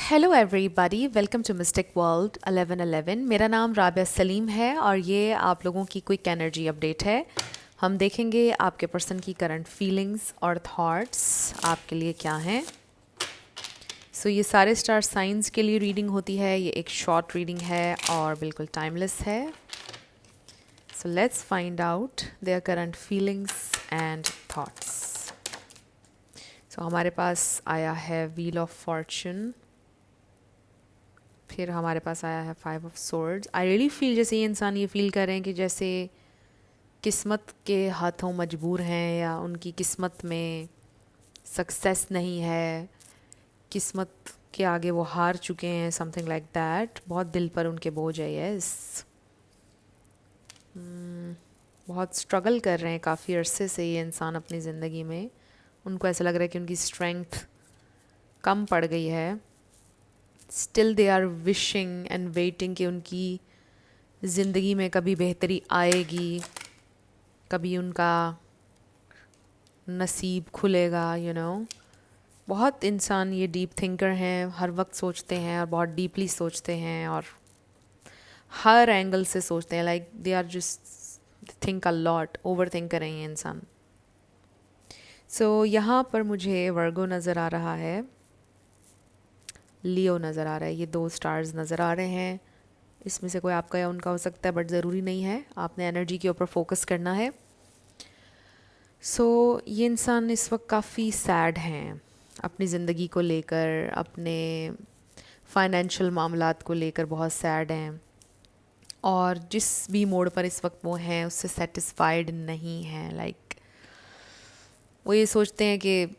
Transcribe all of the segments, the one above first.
Hello everybody, welcome to Mystic World 1111। मेरा नाम राबिया सलीम है और ये आप लोगों की क्विक एनर्जी अपडेट है। हम देखेंगे आपके पर्सन की करंट फीलिंग्स और थॉट्स आपके लिए क्या हैं। ये सारे स्टार साइंस के लिए रीडिंग होती है। ये एक शॉर्ट रीडिंग है और बिल्कुल टाइमलेस है। So let's find out their current feelings and thoughts. हमारे पास आया है व्हील ऑफ फॉर्चून, फिर हमारे पास आया है 5 of swords. I really feel जैसे ये इंसान ये फील कर रहे हैं कि जैसे किस्मत के हाथों मजबूर हैं या उनकी किस्मत में सक्सेस नहीं है, किस्मत के आगे वो हार चुके हैं, समथिंग लाइक दैट। बहुत दिल पर उनके बोझ है। यस, बहुत स्ट्रगल कर रहे हैं काफ़ी अरसे से ये इंसान अपनी ज़िंदगी में। उनको ऐसा लग रहा है कि उनकी स्ट्रेंथ कम पड़ गई है। Still they are wishing and waiting कि उनकी ज़िंदगी में कभी बेहतरी आएगी, कभी उनका नसीब खुलेगा, बहुत इंसान ये डीप थिंकर हैं, हर वक्त सोचते हैं और बहुत डीपली सोचते हैं और हर एंगल से सोचते हैं। Like they are just think a lot, overthink कर रहे हैं इंसान। यहाँ पर मुझे वर्गो नज़र आ रहा है, लियो नज़र आ रहा है। ये 2 स्टार्स नज़र आ रहे हैं। इसमें से कोई आपका या उनका हो सकता है, बट ज़रूरी नहीं है। आपने एनर्जी के ऊपर फोकस करना है। ये इंसान इस वक्त काफ़ी सैड हैं अपनी ज़िंदगी को लेकर, अपने फाइनेंशियल मामलात को लेकर बहुत सैड हैं और जिस भी मोड़ पर इस वक्त वो हैं उससे सेटिस्फाइड नहीं हैं। लाइक वो ये सोचते हैं कि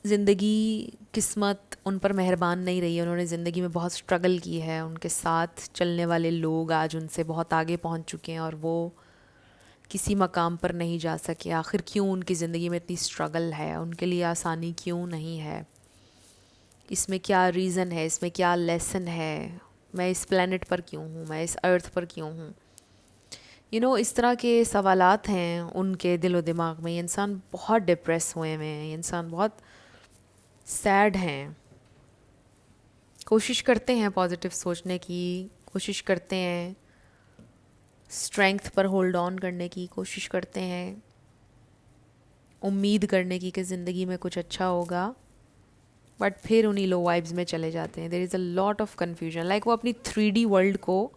ज़िंदगी, किस्मत उन पर मेहरबान नहीं रही है। उन्होंने ज़िंदगी में बहुत स्ट्रगल की है, उनके साथ चलने वाले लोग आज उनसे बहुत आगे पहुंच चुके हैं और वो किसी मकाम पर नहीं जा सके। आखिर क्यों उनकी ज़िंदगी में इतनी स्ट्रगल है, उनके लिए आसानी क्यों नहीं है, इसमें क्या रीज़न है, इसमें क्या लेसन है, मैं इस प्लेनेट पर क्यों हूँ, मैं इस अर्थ पर क्यों हूँ। इस तरह के सवालात हैं उनके दिलो दिमाग में। ये इंसान बहुत डिप्रेस हुए हैं, ये इंसान बहुत सैड हैं। कोशिश करते हैं पॉजिटिव सोचने की, कोशिश करते हैं स्ट्रेंथ पर होल्ड ऑन करने की, कोशिश करते हैं उम्मीद करने की कि ज़िंदगी में कुछ अच्छा होगा, बट फिर उन्हीं लो वाइब्स में चले जाते हैं। There is a lot of confusion. Like वो अपनी 3D वर्ल्ड को,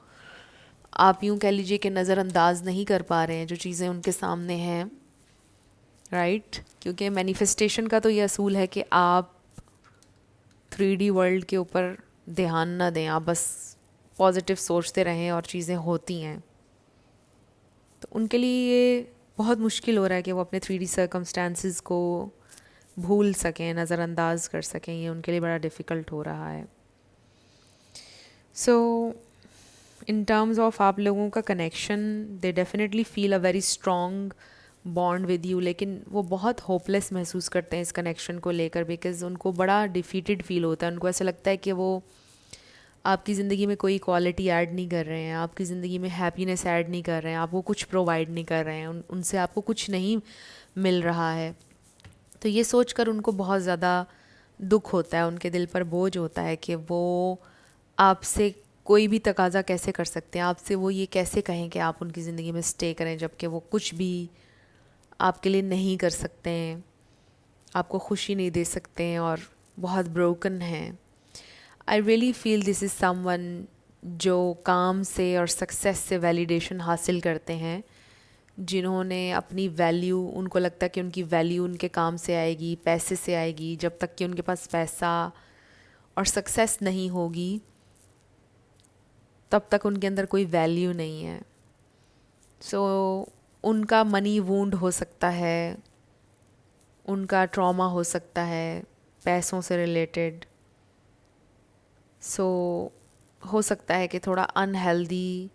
आप यूँ कह लीजिए कि नज़रअंदाज नहीं कर पा रहे हैं जो चीज़ें उनके सामने हैं, राइट। क्योंकि मैनिफेस्टेशन का तो ये असूल है कि आप 3D वर्ल्ड के ऊपर ध्यान ना दें, आप बस पॉजिटिव सोचते रहें और चीज़ें होती हैं। तो उनके लिए ये बहुत मुश्किल हो रहा है कि वो अपने 3D सर्कमस्टांसिस को भूल सकें, नज़रअंदाज कर सकें। ये उनके लिए बड़ा डिफ़िकल्ट हो रहा है। इन टर्म्स ऑफ आप लोगों का connection, they definitely feel a very strong bond with you, लेकिन वो बहुत होपलेस महसूस करते हैं इस कनेक्शन को लेकर, बिकॉज़ उनको बड़ा डिफीटेड फील होता है। उनको ऐसा लगता है कि वो आपकी ज़िंदगी में कोई क्वालिटी ऐड नहीं कर रहे हैं, आपकी ज़िंदगी में हैप्पीनेस ऐड नहीं कर रहे हैं, आपको कुछ प्रोवाइड नहीं कर रहे हैं, उनसे आपको कुछ नहीं मिल रहा है। तो ये सोचकर उनको बहुत ज़्यादा दुख होता है, उनके दिल पर बोझ होता है कि वो आपसे कोई भी तकाज़ा कैसे कर सकते हैं, आपसे वो ये कैसे कहें कि आप उनकी ज़िंदगी में स्टे करें, जबकि वो कुछ भी आपके लिए नहीं कर सकते हैं, आपको खुशी नहीं दे सकते हैं और बहुत ब्रोकन हैं। I really feel this is someone जो काम से और सक्सेस से वैलिडेशन हासिल करते हैं, जिन्होंने अपनी वैल्यू, उनको लगता है कि उनकी वैल्यू उनके काम से आएगी, पैसे से आएगी। जब तक कि उनके पास पैसा और सक्सेस नहीं होगी तब तक उनके अंदर कोई वैल्यू नहीं है। उनका मनी वूंड हो सकता है, उनका ट्रॉमा हो सकता है पैसों से रिलेटेड। हो सकता है कि थोड़ा अनहेल्दी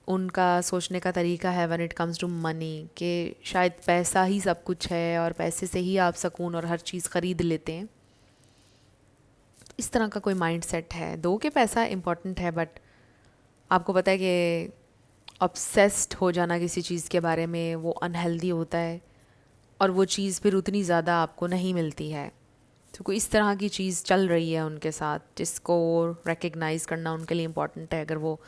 उनका सोचने का तरीका है when it comes to money, कि शायद पैसा ही सब कुछ है और पैसे से ही आप सुकून और हर चीज़ ख़रीद लेते हैं। इस तरह का कोई माइंड सेट है। दो के पैसा इम्पॉर्टेंट है, बट आपको पता है कि ऑब्सेस्ड हो जाना किसी चीज़ के बारे में वो अनहेल्दी होता है और वो चीज़ फिर उतनी ज़्यादा आपको नहीं मिलती है। तो कोई इस तरह की चीज़ चल रही है उनके साथ जिसको रिकग्नाइज़ करना उनके लिए इम्पॉर्टेंट है अगर वो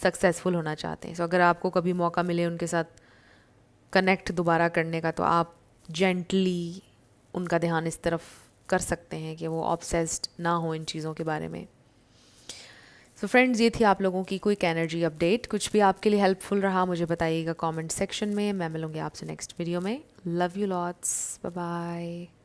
सक्सेसफुल होना चाहते हैं। सो अगर आपको कभी मौका मिले उनके साथ कनेक्ट दोबारा करने का, तो आप जेंटली उनका ध्यान इस तरफ कर सकते हैं कि वो ऑब्सेस्ड ना हो इन चीज़ों के बारे में। सो फ्रेंड्स, ये थी आप लोगों की क्विक एनर्जी अपडेट। कुछ भी आपके लिए हेल्पफुल रहा मुझे बताइएगा कमेंट सेक्शन में। मैं मिलूँगी आपसे नेक्स्ट वीडियो में। Love you lots, bye bye.